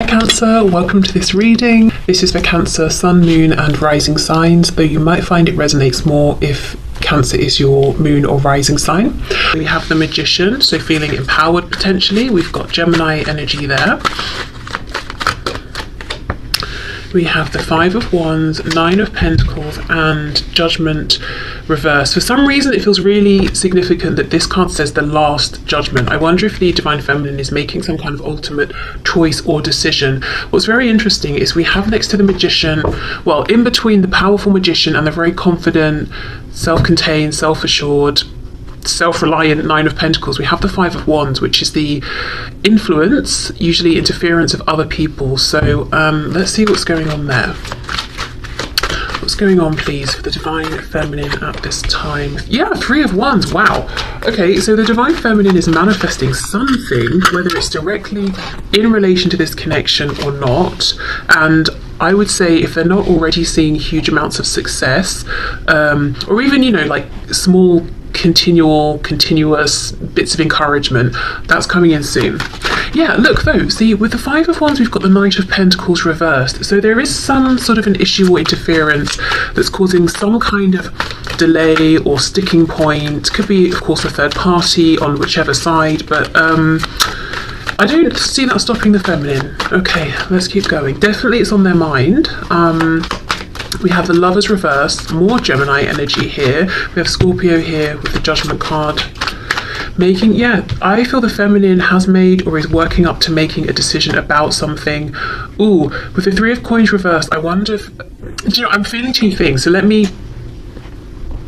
Cancer, welcome to this reading. This is for Cancer, Sun, Moon and Rising signs, though you might find it resonates more if Cancer is your moon or rising sign. We have the Magician, so feeling empowered potentially. We've got Gemini energy there. We have the Five of Wands, Nine of Pentacles and Judgment reverse. For some reason it feels really significant that this card says the Last Judgment. I wonder if the Divine Feminine is making some kind of ultimate choice or decision. What's very interesting is we have next to the Magician, well, in between the powerful Magician and the very confident, self-contained, self-assured, self-reliant Nine of Pentacles, we have the Five of Wands, which is the influence, usually interference of other people. So let's see what's going on there. What's going on, please, for the Divine Feminine at this time? Yeah, Three of Wands. Wow. Okay, so the Divine Feminine is manifesting something, whether it's directly in relation to this connection or not. And I would say if they're not already seeing huge amounts of success, or even, you know, like small continuous bits of encouragement, that's coming in soon. Yeah, look though, see, with the Five of Wands we've got the Knight of Pentacles reversed, so there is some sort of an issue or interference that's causing some kind of delay or sticking point. Could be, of course, a third party on whichever side, but I don't see that stopping the feminine. Okay, let's keep going. Definitely it's on their mind. We have the Lovers reverse, more Gemini energy here. We have Scorpio here with the Judgment card. I feel the feminine has made or is working up to making a decision about something. Ooh, with the Three of Coins reversed, I wonder if, you know, I'm feeling two things. So let me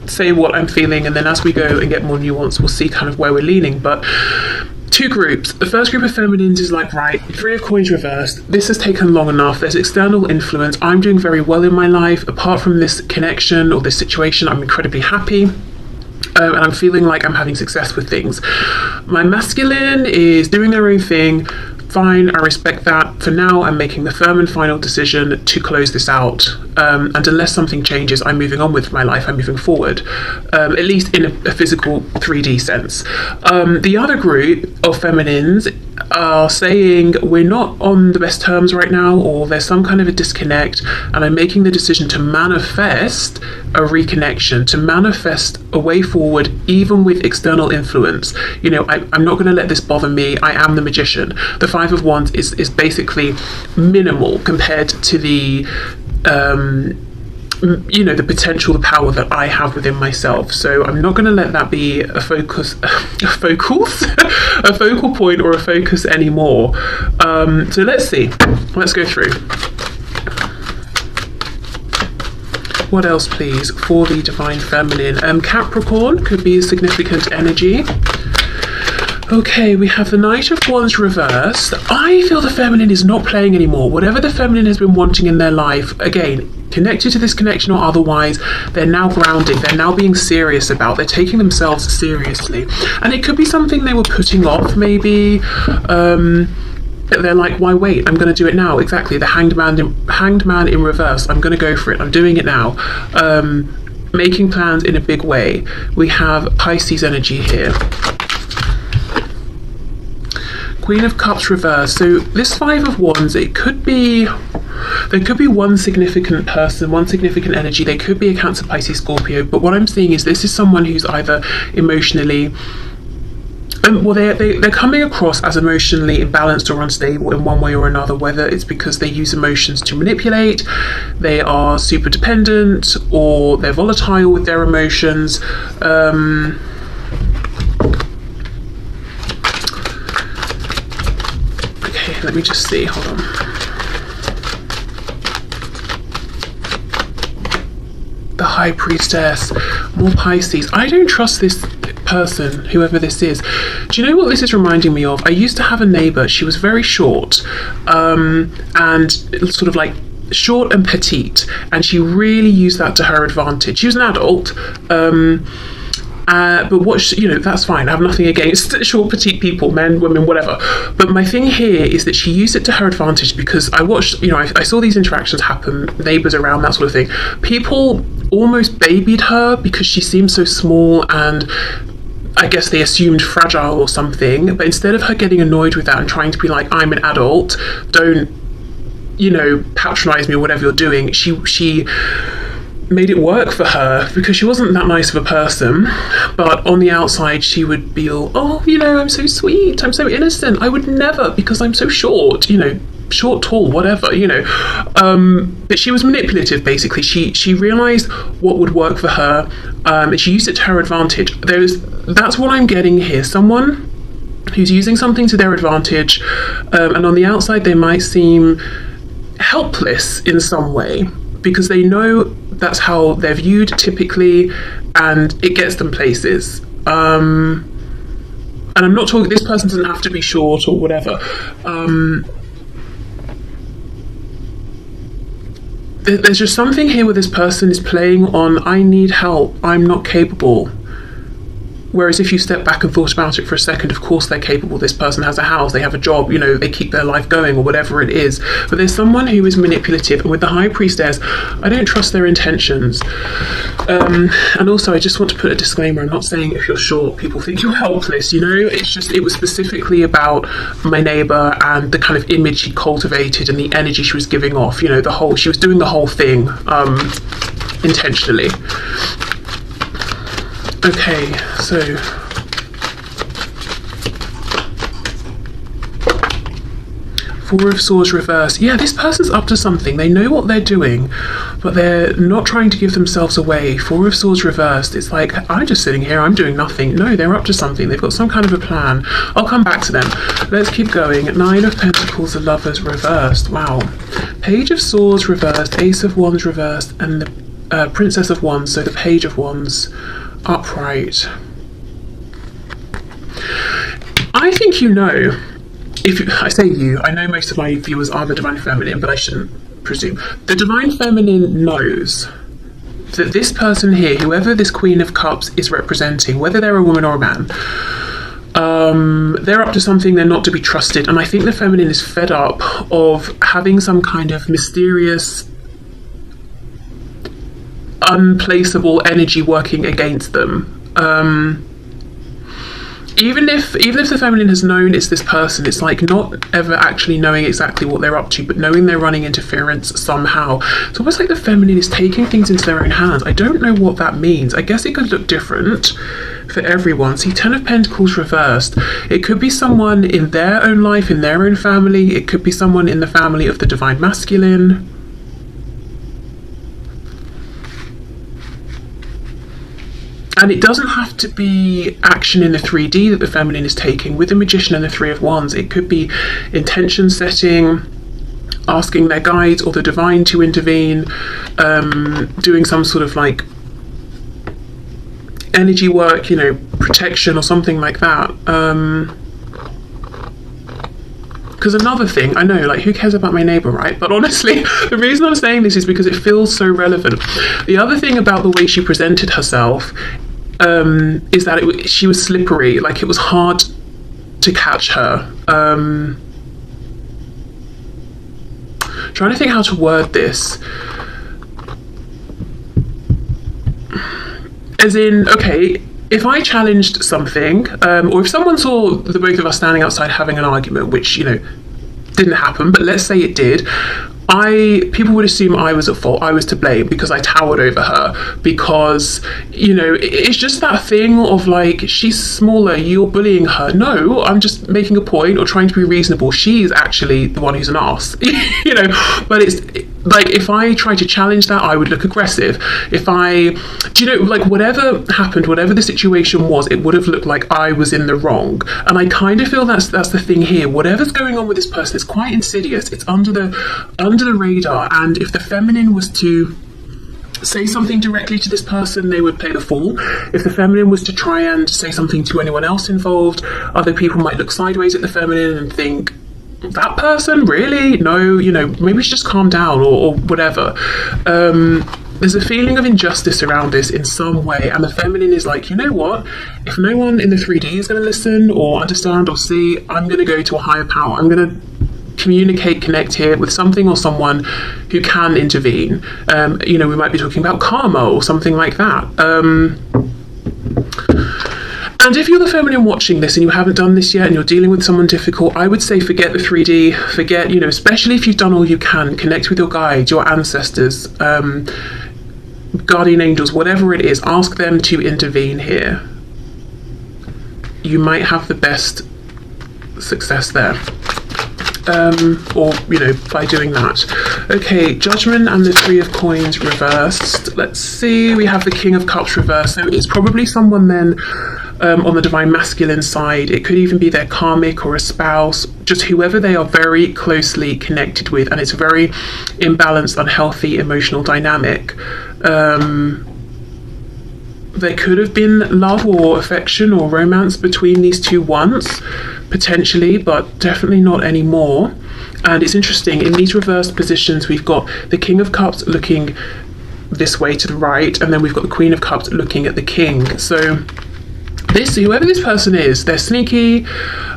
say what I'm feeling, and then as we go and get more nuance, we'll see kind of where we're leaning. But two groups. The first group of feminines is like, right, Three of Coins reversed, this has taken long enough, there's external influence, I'm doing very well in my life, apart from this connection or this situation, I'm incredibly happy. And I'm feeling like I'm having success with things. My masculine is doing their own thing. Fine, I respect that. For now, I'm making the firm and final decision to close this out. And unless something changes, I'm moving on with my life. I'm moving forward, at least in a physical 3D sense. The other group of feminines are saying we're not on the best terms right now, or there's some kind of a disconnect, and I'm making the decision to manifest a reconnection, to manifest a way forward, even with external influence. You know, I'm not going to let this bother me. I am the Magician. The Five of Wands is basically minimal compared to the you know, the potential, the power that I have within myself. So I'm not going to let that be a focus, a focal point or a focus anymore. So let's see. Let's go through. What else, please, for the Divine Feminine? Capricorn could be a significant energy. Okay, we have the Knight of Wands reversed. I feel the feminine is not playing anymore. Whatever the feminine has been wanting in their life, again, connected to this connection or otherwise, they're now grounding, they're now being serious about, they're taking themselves seriously. And it could be something they were putting off, maybe. They're like, why wait? I'm going to do it now. Exactly, the Hanged Man in reverse. I'm going to go for it. I'm doing it now. Making plans in a big way. We have Pisces energy here. Queen of Cups reversed. So this Five of Wands, there could be one significant person, one significant energy. They could be a Cancer, Pisces, Scorpio, but what I'm seeing is this is someone who's either emotionally, well, they're coming across as emotionally imbalanced or unstable in one way or another, whether it's because they use emotions to manipulate, they are super dependent, or they're volatile with their emotions. Let me just see, hold on. The High Priestess, more Pisces. I don't trust this person, whoever this is. Do you know what this is reminding me of? I used to have a neighbour, she was very short, and sort of like short and petite, and she really used that to her advantage. She was an adult, but what, you know, that's fine. I have nothing against short, petite people, men, women, whatever. But my thing here is that she used it to her advantage, because I watched, you know, I saw these interactions happen, neighbours around, that sort of thing. People almost babied her because she seemed so small, and I guess they assumed fragile or something. But instead of her getting annoyed with that and trying to be like, I'm an adult, don't patronize me or whatever you're doing. She made it work for her because she wasn't that nice of a person, but on the outside she would be all, I'm so sweet, I'm so innocent, I would never, because I'm so short, short, tall, whatever, but she was manipulative. Basically, she realized what would work for her, and she used it to her advantage. That's what I'm getting here. Someone who's using something to their advantage, and on the outside they might seem helpless in some way because they know that's how they're viewed typically, and it gets them places. And I'm not talking, this person doesn't have to be short or whatever. There's just something here where this person is playing on, I need help, I'm not capable. Whereas if you step back and thought about it for a second, of course they're capable. This person has a house, they have a job, they keep their life going or whatever it is. But there's someone who is manipulative, and with the High Priestess, I don't trust their intentions. And also, I just want to put a disclaimer. I'm not saying if you're short, people think you're helpless, It's just, it was specifically about my neighbour and the kind of image she cultivated and the energy she was giving off. She was doing the whole thing intentionally. Okay, so Four of Swords reversed. Yeah, this person's up to something. They know what they're doing, but they're not trying to give themselves away. Four of Swords reversed. It's like, I'm just sitting here, I'm doing nothing. No, they're up to something. They've got some kind of a plan. I'll come back to them. Let's keep going. Nine of Pentacles, the Lovers reversed. Wow. Page of Swords reversed, Ace of Wands reversed, and the Princess of Wands, so the Page of Wands upright. I think if I say I know most of my viewers are the Divine Feminine, but I shouldn't presume. The Divine Feminine knows that this person here, whoever this Queen of Cups is representing, whether they're a woman or a man, they're up to something, they're not to be trusted. And I think the Feminine is fed up of having some kind of mysterious, unplaceable energy working against them. Even if the Feminine has known it's this person, it's like not ever actually knowing exactly what they're up to, but knowing they're running interference somehow. It's almost like the Feminine is taking things into their own hands. I don't know what that means. I guess it could look different for everyone. See, Ten of Pentacles reversed. It could be someone in their own life, in their own family. It could be someone in the family of the Divine Masculine. And it doesn't have to be action in the 3D that the Feminine is taking. With the Magician and the Three of Wands, it could be intention setting, asking their guides or the Divine to intervene, doing some sort of like energy work, protection or something like that. Because another thing, I know, like, who cares about my neighbour, right? But honestly, the reason I'm saying this is because it feels so relevant. The other thing about the way she presented herself is that she was slippery. Like, it was hard to catch her. Trying to think how to word this. As in, okay, if I challenged something, or if someone saw the both of us standing outside having an argument, which, didn't happen, but let's say it did, people would assume I was at fault, I was to blame because I towered over her, because, it's just that thing of like, she's smaller, you're bullying her. No, I'm just making a point or trying to be reasonable. She's actually the one who's an arse, but it's like, if I tried to challenge that, I would look aggressive. If whatever happened, whatever the situation was, it would have looked like I was in the wrong. And I kind of feel that's the thing here. Whatever's going on with this person is quite insidious. It's under the radar. And if the Feminine was to say something directly to this person, they would play the fool. If the Feminine was to try and say something to anyone else involved, other people might look sideways at the Feminine and think, that person, really? No, maybe we should just calm down or whatever. There's a feeling of injustice around this in some way, and the Feminine is like, you know what? If no one in the 3D is going to listen or understand or see, I'm going to go to a higher power. I'm going to connect here with something or someone who can intervene. We might be talking about karma or something like that. And if you're the feminine watching this and you haven't done this yet and you're dealing with someone difficult, I would say forget the 3D, forget, especially if you've done all you can, connect with your guides, your ancestors, guardian angels, whatever it is, ask them to intervene here. You might have the best success there. Or by doing that. Okay, Judgment and the 3 of Coins reversed. Let's see, we have the King of Cups reversed, so it's probably someone then on the divine masculine side. It could even be their karmic or a spouse, just whoever they are very closely connected with, and it's a very imbalanced, unhealthy emotional dynamic. There could have been love or affection or romance between these two once, potentially, but definitely not anymore. And it's interesting, in these reversed positions, we've got the King of Cups looking this way to the right, and then we've got the Queen of Cups looking at the King. So whoever this person is, they're sneaky,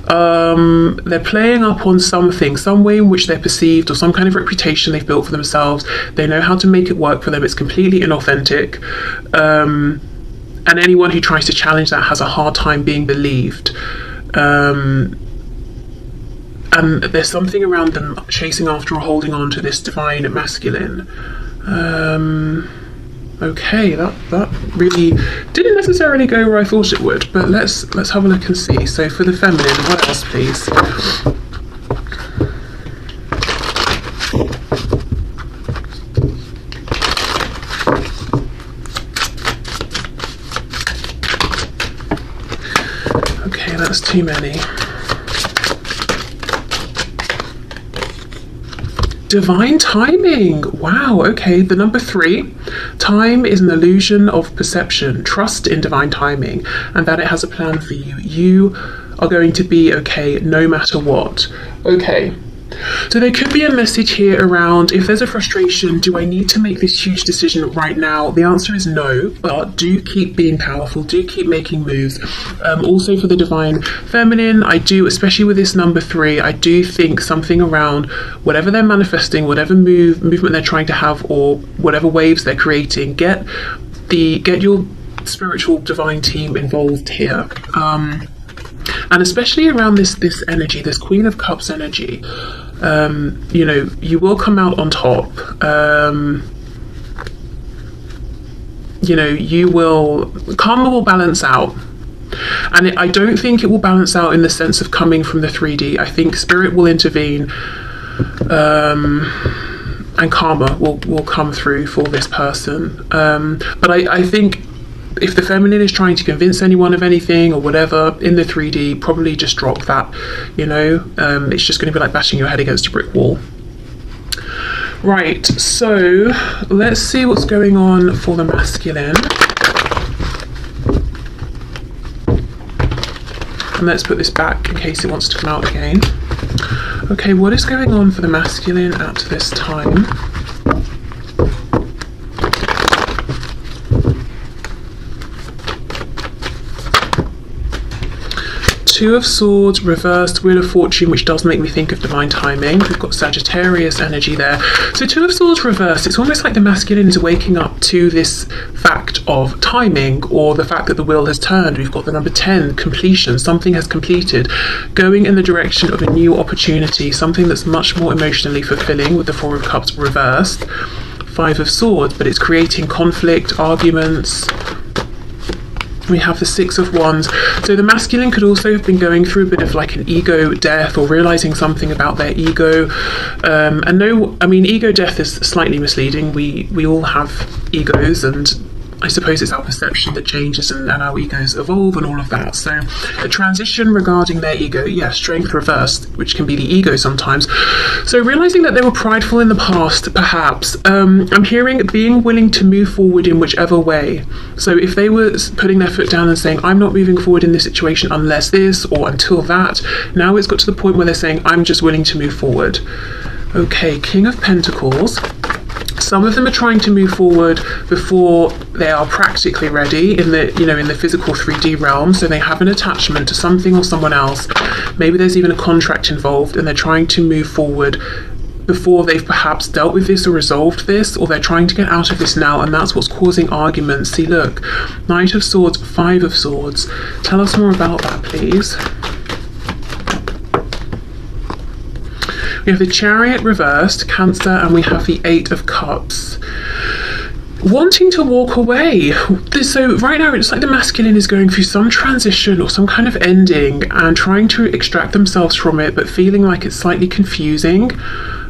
they're playing up on something, some way in which they're perceived, or some kind of reputation they've built for themselves. They know how to make it work for them. It's completely inauthentic. And anyone who tries to challenge that has a hard time being believed. And there's something around them chasing after or holding on to this divine masculine. Okay, that really didn't necessarily go where I thought it would, but let's have a look and see. So for the feminine, what else, please? Okay, that's too many. Divine timing. Wow, okay, the number 3. Time is an illusion of perception. Trust in divine timing and that it has a plan for you. You are going to be okay no matter what. Okay. So there could be a message here around, if there's a frustration, do I need to make this huge decision right now? The answer is no, but do keep being powerful, do keep making moves. Also for the divine feminine, I do, especially with this number 3, I do think something around whatever they're manifesting, whatever movement they're trying to have, or whatever waves they're creating, get your spiritual divine team involved here. And especially around this energy, this Queen of Cups energy, you will come out on top. Karma will balance out. And I don't think it will balance out in the sense of coming from the 3D. I think spirit will intervene, and karma will come through for this person. But I think if the feminine is trying to convince anyone of anything or whatever in the 3D, probably just drop that. It's just going to be like bashing your head against a brick wall. Right, so let's see what's going on for the masculine. And let's put this back in case it wants to come out again. Okay, what is going on for the masculine at this time? Two of Swords reversed, Wheel of Fortune, which does make me think of divine timing. We've got Sagittarius energy there. So Two of Swords reversed, it's almost like the masculine is waking up to this fact of timing, or the fact that the wheel has turned. We've got the number 10, completion, something has completed, going in the direction of a new opportunity, something that's much more emotionally fulfilling, with the Four of Cups reversed. Five of Swords, but it's creating conflict, arguments. We have the Six of Wands. So the masculine could also have been going through a bit of like an ego death, or realizing something about their ego. Ego death is slightly misleading. We all have egos, and I suppose it's our perception that changes, and our egos evolve and all of that. So a transition regarding their ego, yes, strength reversed, which can be the ego sometimes. So realizing that they were prideful in the past, perhaps. I'm hearing being willing to move forward in whichever way. So if they were putting their foot down and saying, I'm not moving forward in this situation unless this, or until that, now it's got to the point where they're saying, I'm just willing to move forward. Okay, King of Pentacles. Some of them are trying to move forward before they are practically ready in the physical 3D realm. So they have an attachment to something or someone else. Maybe there's even a contract involved, and they're trying to move forward before they've perhaps dealt with this or resolved this, or they're trying to get out of this now, and that's what's causing arguments. See, look, Knight of Swords, Five of Swords. Tell us more about that, please. We have the Chariot reversed, Cancer, and we have the Eight of Cups. Wanting to walk away. So right now it's like the masculine is going through some transition or some kind of ending and trying to extract themselves from it, but feeling like it's slightly confusing.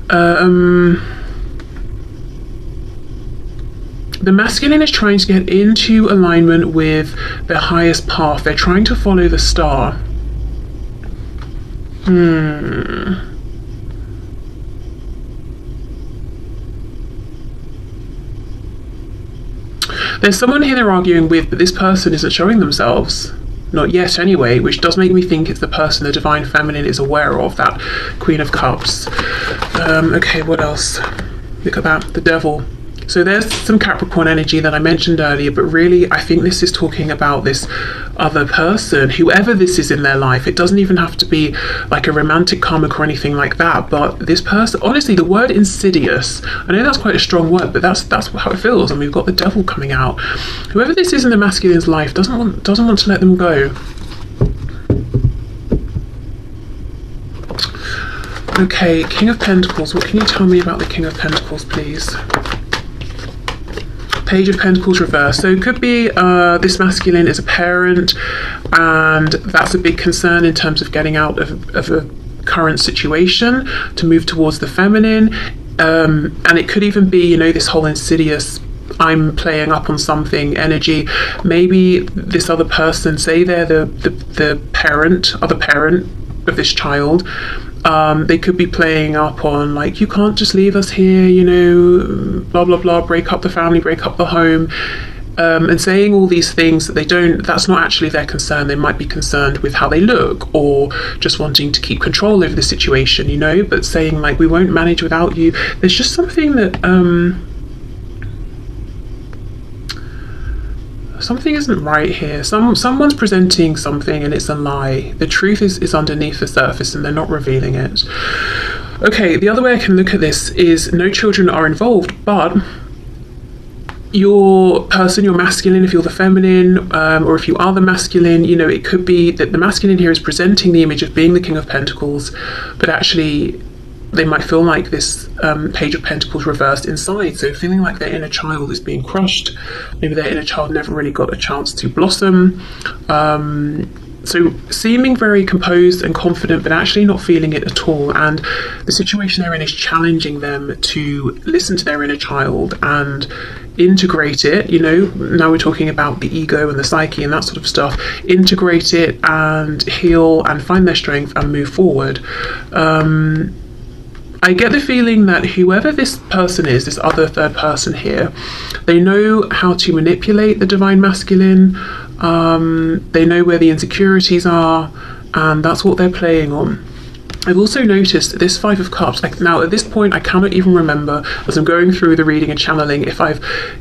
The masculine is trying to get into alignment with their highest path. They're trying to follow the star. There's someone here they're arguing with, but this person isn't showing themselves. Not yet anyway, which does make me think it's the person the Divine Feminine is aware of, that Queen of Cups. Okay, what else? Look at that, the Devil. So there's some Capricorn energy that I mentioned earlier, but really I think this is talking about this other person, whoever this is in their life. It doesn't even have to be like a romantic karmic or anything like that, but this person, honestly, the word insidious, I know that's quite a strong word, but that's how it feels, and we've got the Devil coming out. Whoever this is in the masculine's life doesn't want to let them go. Okay, King of Pentacles. What can you tell me about the King of Pentacles, please? Page of Pentacles reversed. So it could be this masculine is a parent, and that's a big concern in terms of getting out of a current situation to move towards the feminine. And it could even be, you know, this whole insidious, I'm playing up on something energy. Maybe this other person, say they're the parent, other parent of this child, they could be playing up on like, you can't just leave us here, you know, blah blah blah, break up the family, break up the home, and saying all these things that they don't, that's not actually their concern. They might be concerned with how they look, or just wanting to keep control over the situation, you know, but saying like, we won't manage without you. There's just something that something isn't right here. Someone's presenting something and it's a lie. The truth is underneath the surface and they're not revealing it. Okay, the other way I can look at this is no children are involved, but your person, your masculine, if you're the feminine, or if you are the masculine, you know, it could be that the masculine here is presenting the image of being the King of Pentacles, but actually they might feel like this Page of Pentacles reversed inside, so feeling like their inner child is being crushed. Maybe their inner child never really got a chance to blossom. So seeming very composed and confident, but actually not feeling it at all. And the situation they're in is challenging them to listen to their inner child and integrate it. You know, now we're talking about the ego and the psyche and that sort of stuff. Integrate it and heal and find their strength and move forward. I get the feeling that whoever this person is, this other third person here, they know how to manipulate the Divine Masculine. They know where the insecurities are, and that's what they're playing on. I've also noticed this Five of Cups. Like now at this point, I cannot even remember, as I'm going through the reading and channeling, if I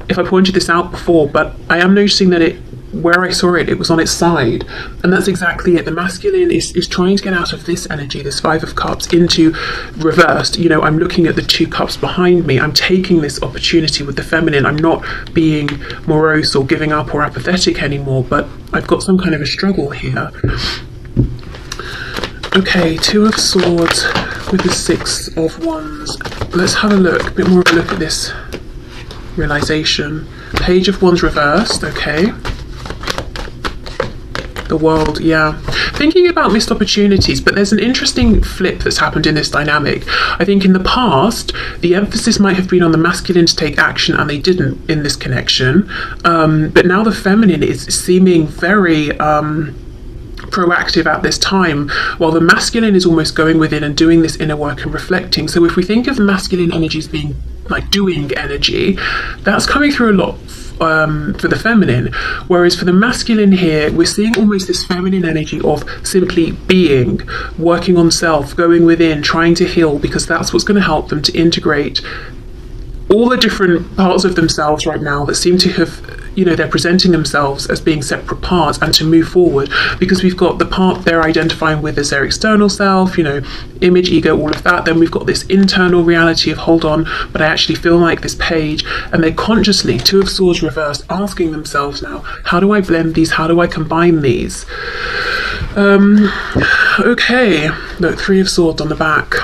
pointed this out before, but I am noticing that where I saw it was on its side, and that's exactly it. The masculine is trying to get out of this energy, this Five of Cups, into reversed. You know, I'm looking at the two cups behind me. I'm taking this opportunity with the feminine. I'm not being morose or giving up or apathetic anymore, but I've got some kind of a struggle here. Okay, Two of Swords with the Six of Wands. Let's have a look, a bit more of a look at this realization. Page of Wands reversed, okay. The World, yeah. Thinking about missed opportunities, but there's an interesting flip that's happened in this dynamic. I think in the past, the emphasis might have been on the masculine to take action, and they didn't in this connection. But now the feminine is seeming very proactive at this time, while the masculine is almost going within and doing this inner work and reflecting. So if we think of the masculine energies being like doing energy, that's coming through a lot for the feminine, whereas for the masculine here, we're seeing almost this feminine energy of simply being, working on self, going within, trying to heal, because that's what's going to help them to integrate all the different parts of themselves right now that seem to have you know, they're presenting themselves as being separate parts and to move forward, because we've got the part they're identifying with as their external self, you know, image, ego, all of that. Then we've got this internal reality of, hold on, but I actually feel like this page. And they're consciously, Two of Swords reversed, asking themselves now, how do I blend these? How do I combine these? Okay, look, Three of Swords on the back.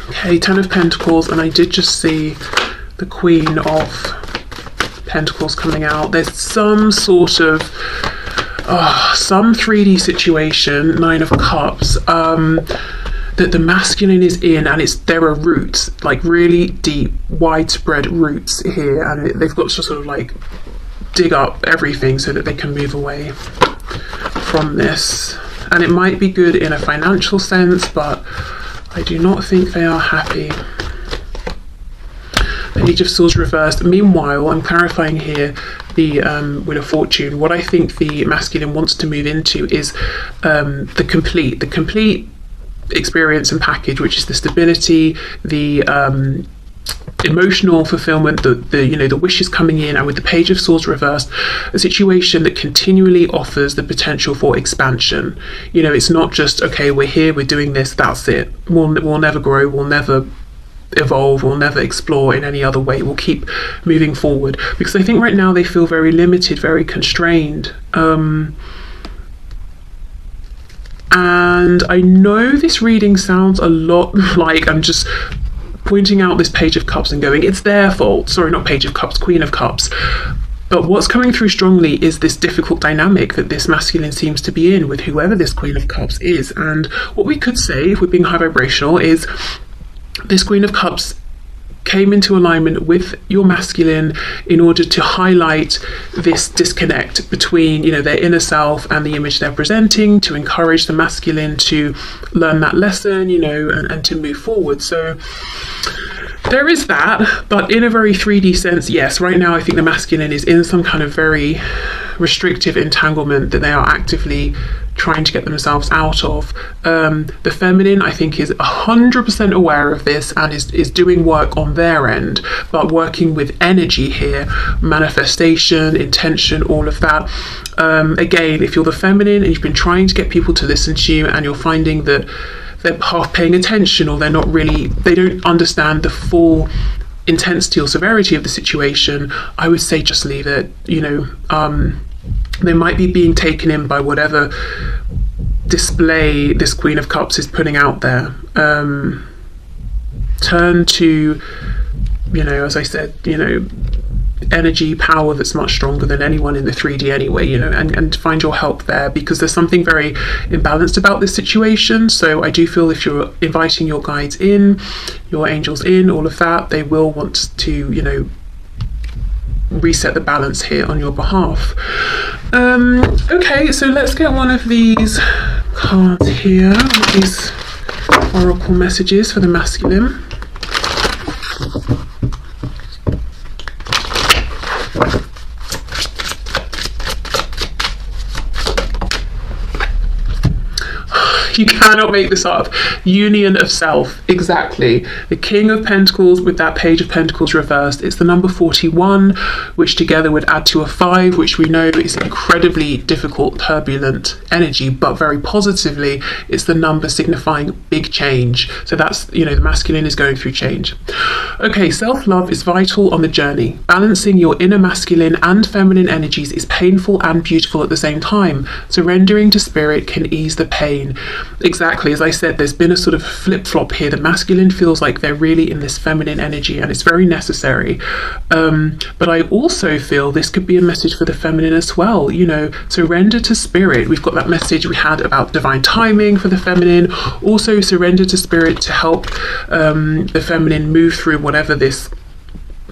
Okay, Ten of Pentacles, and I did just see the Queen of Pentacles coming out. There's some sort of some 3D situation, Nine of Cups, that the masculine is in, and there are roots, like really deep, widespread roots here, and they've got to sort of like dig up everything so that they can move away from this. And it might be good in a financial sense, but I do not think they are happy. Page of Swords reversed. Meanwhile, I'm clarifying here the Wheel of Fortune. What I think the masculine wants to move into is the complete experience and package, which is the stability, the emotional fulfillment, the wishes coming in, and with the Page of Swords reversed, a situation that continually offers the potential for expansion. You know, it's not just, okay, we're here, we're doing this, that's it. We'll never grow, we'll never evolve, we'll never explore in any other way. We'll keep moving forward, because I think right now they feel very limited, very constrained. And I know this reading sounds a lot like I'm just pointing out this Page of Cups and going, it's their fault. Sorry, not Page of Cups, Queen of Cups. But what's coming through strongly is this difficult dynamic that this masculine seems to be in with whoever this Queen of Cups is. And what we could say, if we're being high vibrational, is this Queen of Cups came into alignment with your masculine in order to highlight this disconnect between, you know, their inner self and the image they're presenting, to encourage the masculine to learn that lesson, you know, and to move forward. So there is that, but in a very 3D sense, yes, right now I think the masculine is in some kind of very restrictive entanglement that they are actively trying to get themselves out of. The feminine, I think, is 100% aware of this and is doing work on their end, but working with energy here, manifestation, intention, all of that. Again, if you're the feminine and you've been trying to get people to listen to you and you're finding that they're half paying attention, or they don't understand the full intensity or severity of the situation, I would say just leave it. You know, they might be being taken in by whatever display this Queen of Cups is putting out there. Turn to, you know, as I said, you know, energy, power that's much stronger than anyone in the 3D anyway, you know, and find your help there, because there's something very imbalanced about this situation. So I do feel if you're inviting your guides in, your angels in, all of that, they will want to, you know, reset the balance here on your behalf. Okay, so let's get one of these cards here, these oracle messages for the masculine. You cannot make this up. Union of self, exactly. The King of Pentacles with that Page of Pentacles reversed. It's the number 41, which together would add to a 5, which we know is incredibly difficult, turbulent energy, but very positively, it's the number signifying big change. So that's, you know, the masculine is going through change. Okay, self-love is vital on the journey. Balancing your inner masculine and feminine energies is painful and beautiful at the same time. Surrendering to spirit can ease the pain. Exactly, as I said, there's been a sort of flip-flop here. The masculine feels like they're really in this feminine energy, and it's very necessary. But I also feel this could be a message for the feminine as well. You know, surrender to spirit. We've got that message we had about divine timing for the feminine. Also surrender to spirit to help the feminine move through whatever this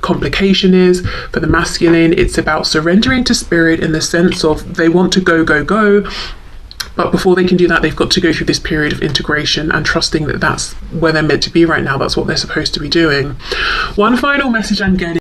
complication is. For the masculine, it's about surrendering to spirit in the sense of they want to go, but before they can do that, they've got to go through this period of integration and trusting that that's where they're meant to be right now. That's what they're supposed to be doing. One final message I'm getting